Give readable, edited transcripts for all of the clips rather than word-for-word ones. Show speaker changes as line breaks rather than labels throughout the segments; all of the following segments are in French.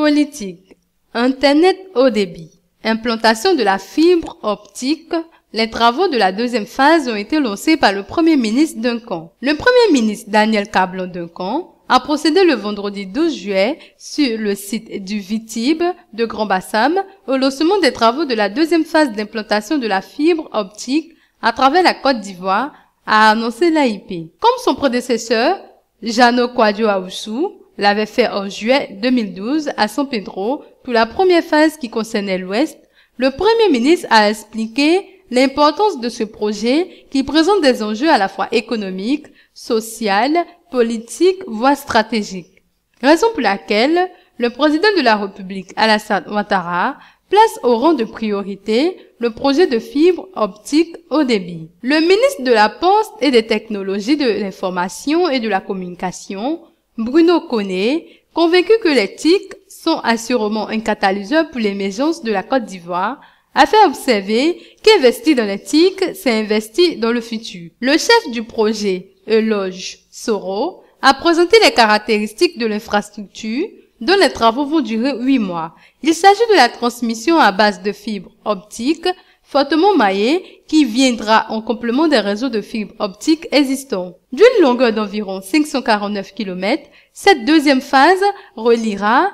Politique. Internet haut débit. Implantation de la fibre optique. Les travaux de la deuxième phase ont été lancés par le Premier ministre Duncan. Le Premier ministre Daniel Cablon-Duncan a procédé le vendredi 12 juillet sur le site du VITIB de Grand-Bassam au lancement des travaux de la deuxième phase d'implantation de la fibre optique à travers la Côte d'Ivoire, a annoncé l'AIP. Comme son prédécesseur, Jano Kwadwo Awusu, l'avait fait en juillet 2012 à San Pedro pour la première phase qui concernait l'Ouest, le Premier ministre a expliqué l'importance de ce projet qui présente des enjeux à la fois économiques, sociaux, politiques, voire stratégiques. Raison pour laquelle le président de la République, Alassane Ouattara, place au rang de priorité le projet de fibre optique haut débit. Le ministre de la Poste et des Technologies de l'Information et de la Communication, Bruno Koné, convaincu que les TIC sont assurément un catalyseur pour l'émergence de la Côte d'Ivoire, a fait observer qu'investir dans les TIC, c'est investir dans le futur. Le chef du projet, Eloge Soro, a présenté les caractéristiques de l'infrastructure dont les travaux vont durer 8 mois. Il s'agit de la transmission à base de fibres optiques fortement maillée qui viendra en complément des réseaux de fibres optiques existants. D'une longueur d'environ 549 km, cette deuxième phase reliera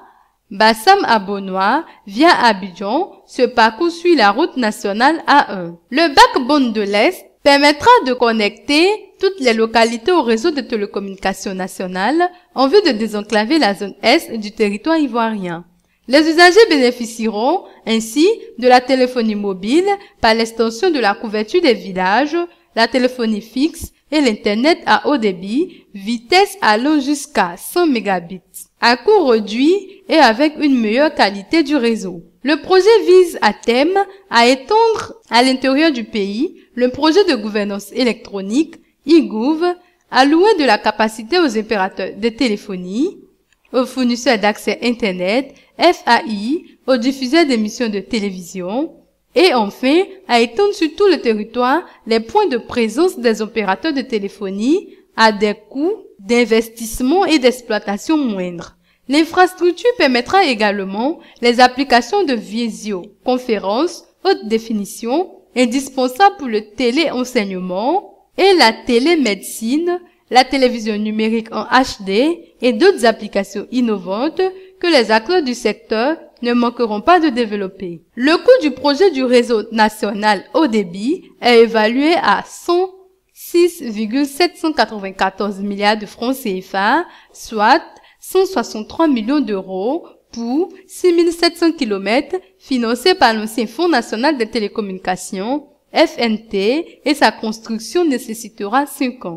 Bassam à Bonois via Abidjan. Ce parcours suit la route nationale A1. Le backbone de l'Est permettra de connecter toutes les localités au réseau de télécommunications nationales en vue de désenclaver la zone Est du territoire ivoirien. Les usagers bénéficieront ainsi de la téléphonie mobile par l'extension de la couverture des villages, la téléphonie fixe et l'Internet à haut débit, vitesse allant jusqu'à 100 mégabits, à coût réduit et avec une meilleure qualité du réseau. Le projet vise à terme à étendre à l'intérieur du pays le projet de gouvernance électronique e-Gouv, allouer de la capacité aux opérateurs de téléphonie, aux fournisseurs d'accès Internet, FAI, aux diffuseurs d'émissions de télévision, et enfin à étendre sur tout le territoire les points de présence des opérateurs de téléphonie à des coûts d'investissement et d'exploitation moindres. L'infrastructure permettra également les applications de visioconférence haute définition indispensables pour le téléenseignement et la télémédecine, la télévision numérique en HD et d'autres applications innovantes que les acteurs du secteur ne manqueront pas de développer. Le coût du projet du réseau national haut débit est évalué à 106,794 milliards de francs CFA, soit 163 millions d'euros pour 6700 km financés par l'ancien Fonds national des télécommunications, FNT, et sa construction nécessitera 5 ans.